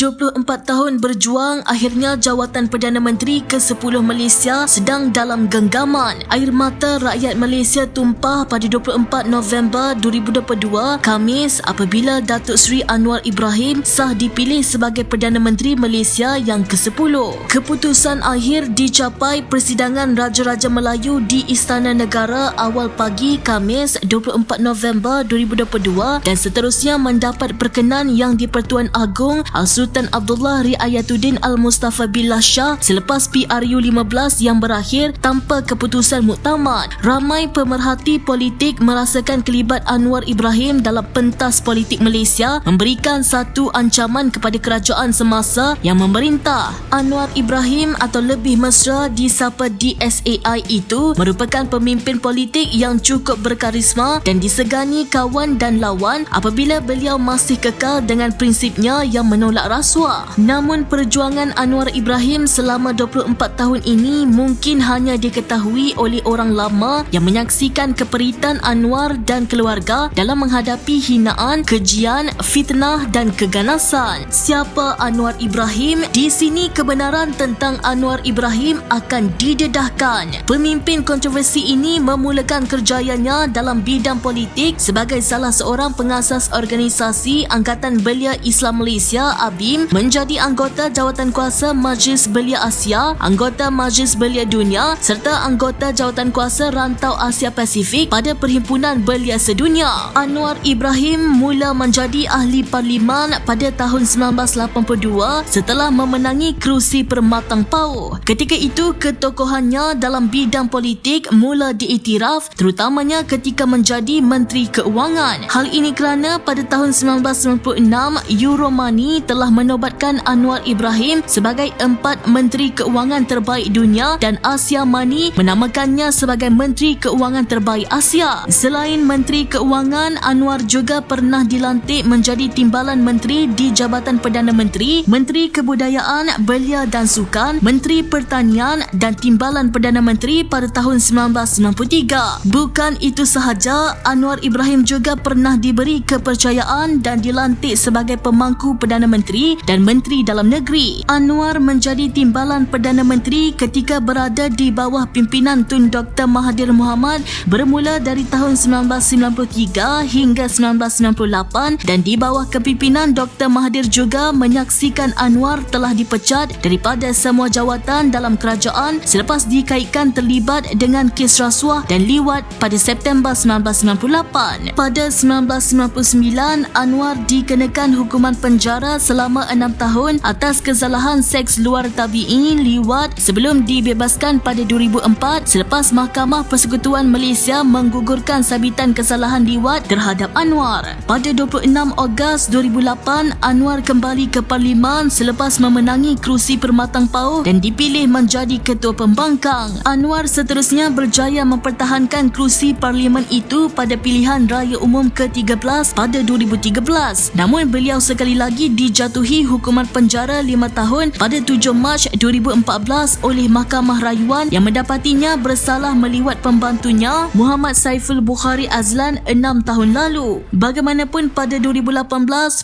24 tahun berjuang, akhirnya jawatan Perdana Menteri ke-10 Malaysia sedang dalam genggaman. Air mata rakyat Malaysia tumpah pada 24 November 2022 Khamis apabila Datuk Seri Anwar Ibrahim sah dipilih sebagai Perdana Menteri Malaysia yang ke-10. Keputusan akhir dicapai Persidangan Raja-Raja Melayu di Istana Negara awal pagi Khamis 24 November 2022 dan seterusnya mendapat perkenan yang di-Pertuan Agong Al-Sultan Abdullah Riayatuddin Al-Mustafa Billah Shah selepas PRU 15 yang berakhir tanpa keputusan muktamad. Ramai pemerhati politik merasakan kelibat Anwar Ibrahim dalam pentas politik Malaysia memberikan satu ancaman kepada kerajaan semasa yang memerintah. Anwar Ibrahim atau lebih mesra disapa DSAI itu merupakan pemimpin politik yang cukup berkarisma dan disegani kawan dan lawan apabila beliau masih kekal dengan prinsipnya yang menolak rasuah. Namun perjuangan Anwar Ibrahim selama 24 tahun ini mungkin hanya diketahui oleh orang lama yang menyaksikan keperitan Anwar dan keluarga dalam menghadapi hinaan, kejian, fitnah dan keganasan. Siapa Anwar Ibrahim? Di sini kebenaran tentang Anwar Ibrahim akan didedahkan. Pemimpin kontroversi ini memulakan kerjayanya dalam bidang politik sebagai salah seorang pengasas organisasi Angkatan Belia Islam Malaysia ABIM, menjadi anggota Jawatankuasa Majlis Belia Asia, anggota Majlis Belia Dunia serta anggota Jawatankuasa Rantau Asia Pasifik pada Perhimpunan Belia Sedunia. Anwar Ibrahim mula menjadi ahli parlimen pada tahun 1982 setelah memenangi kerusi Permatang Pauh. Ketika itu ketokohannya dalam bidang politik mula diiktiraf terutamanya ketika menjadi Menteri Keuangan. Hal ini kerana pada tahun 1996 Euromoney telah menobatkan Anwar Ibrahim sebagai 4 Menteri Keuangan terbaik dunia dan Asia Money menamakannya sebagai Menteri Keuangan terbaik Asia. Selain Menteri Keuangan, Anwar juga pernah dilantik menjadi Timbalan Menteri di Jabatan Perdana Menteri, Menteri Kebudayaan, Belia dan Sukan, Menteri Pertanian dan Timbalan Perdana Menteri pada tahun 1993. Bukan itu sahaja, Anwar Ibrahim juga pernah diberi kepercayaan dan dilantik sebagai pemangku Perdana Menteri dan Menteri Dalam Negeri. Anwar menjadi Timbalan Perdana Menteri ketika berada di bawah pimpinan Tun Dr. Mahathir Mohamad bermula dari tahun 1993 hingga 1998 dan di bawah kepimpinan Dr. Mahathir juga menyaksikan Anwar telah dipecat daripada semua jawatan dalam kerajaan selepas dikaitkan terlibat dengan kes rasuah dan liwat pada September 1998. Pada 1999, Anwar dikenakan hukuman penjara selama 6 tahun atas kesalahan seks luar tabi'i liwat sebelum dibebaskan pada 2004 selepas Mahkamah Persekutuan Malaysia menggugurkan sabitan kesalahan liwat terhadap Anwar. Pada 26 Ogos 2008, Anwar kembali ke Parlimen selepas memenangi kerusi Permatang Pauh dan dipilih menjadi Ketua Pembangkang. Anwar seterusnya berjaya mempertahankan kerusi Parlimen itu pada pilihan raya umum ke-13 pada 2013. Namun beliau sekali lagi dijatuhi hukuman penjara 5 tahun pada 7 Mac 2014 oleh Mahkamah Rayuan yang mendapatinya bersalah meliwat pembantunya Muhammad Saiful Bukhari Azlan 6 tahun lalu. Bagaimanapun pada 2018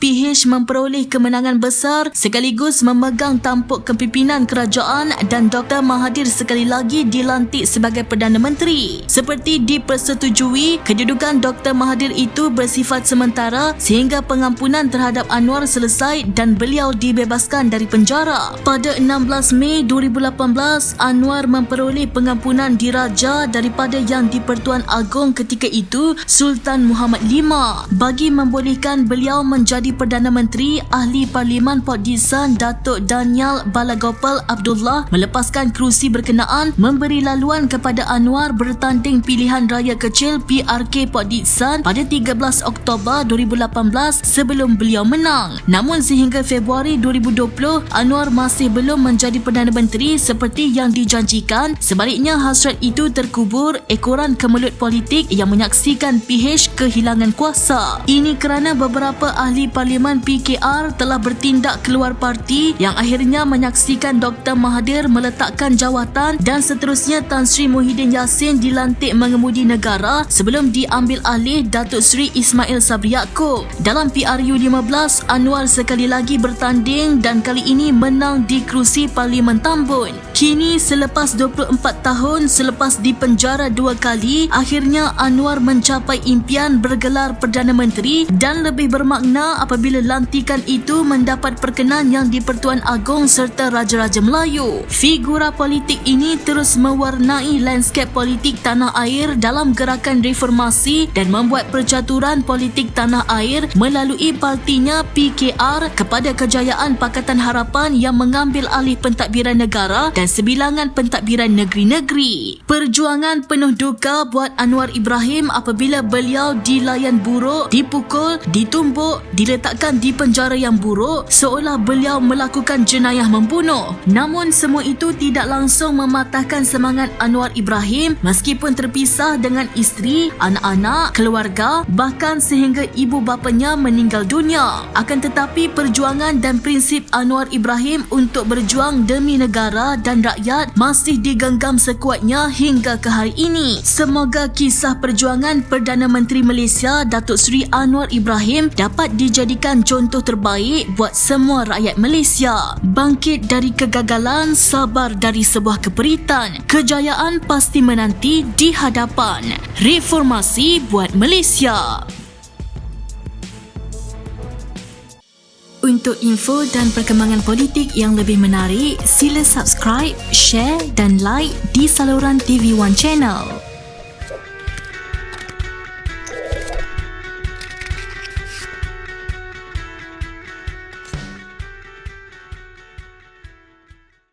PH memperoleh kemenangan besar sekaligus memegang tampuk kepimpinan kerajaan dan Dr. Mahathir sekali lagi dilantik sebagai Perdana Menteri. Seperti dipersetujui, kedudukan Dr. Mahathir itu bersifat sementara sehingga pengampunan terhadap Anwar selesai dan beliau dibebaskan dari penjara. Pada 16 Mei 2018, Anwar memperoleh pengampunan diraja daripada Yang di-Pertuan Agong ketika itu Sultan Muhammad V bagi membolehkan beliau menjadi Perdana Menteri. Ahli Parlimen Port Dickson Datuk Daniel Balagopal Abdullah melepaskan kerusi berkenaan memberi laluan kepada Anwar bertanding pilihan raya kecil PRK Port Dickson pada 13 Oktober 2018 sebelum beliau menang. Namun sehingga Februari 2020, Anwar masih belum menjadi Perdana Menteri seperti yang dijanjikan. Sebaliknya, hasrat itu terkubur ekoran kemelut politik yang menyaksikan PH kehilangan kuasa. Ini kerana beberapa ahli Parlimen PKR telah bertindak keluar parti yang akhirnya menyaksikan Dr. Mahathir meletakkan jawatan dan seterusnya Tan Sri Muhyiddin Yassin dilantik mengemudi negara sebelum diambil alih Datuk Seri Ismail Sabri Yaakob. Dalam PRU 15, Anwar sekali lagi lagi bertanding dan kali ini menang di kerusi Parlimen Tambun. Kini selepas 24 tahun selepas dipenjara 2 kali, akhirnya Anwar mencapai impian bergelar Perdana Menteri dan lebih bermakna apabila lantikan itu mendapat perkenan yang di-Pertuan Agong serta Raja-Raja Melayu. Figura politik ini terus mewarnai lanskap politik tanah air dalam gerakan reformasi dan membuat percaturan politik tanah air melalui partinya PKR kepada kejayaan Pakatan Harapan yang mengambil alih pentadbiran negara dan sebilangan pentadbiran negeri-negeri. Perjuangan penuh duka buat Anwar Ibrahim apabila beliau dilayan buruk, dipukul, ditumbuk, diletakkan di penjara yang buruk seolah beliau melakukan jenayah membunuh. Namun semua itu tidak langsung mematahkan semangat Anwar Ibrahim meskipun terpisah dengan isteri, anak-anak, keluarga, bahkan sehingga ibu bapanya meninggal dunia. Akan tetapi perjuangan dan prinsip Anwar Ibrahim untuk berjuang demi negara dan rakyat masih digenggam sekuatnya hingga ke hari ini. Semoga kisah perjuangan Perdana Menteri Malaysia Datuk Seri Anwar Ibrahim dapat dijadikan contoh terbaik buat semua rakyat Malaysia. Bangkit dari kegagalan, sabar dari sebuah keperitan. Kejayaan pasti menanti di hadapan. Reformasi buat Malaysia. Untuk info dan perkembangan politik yang lebih menarik, sila subscribe, share dan like di saluran TV One Channel.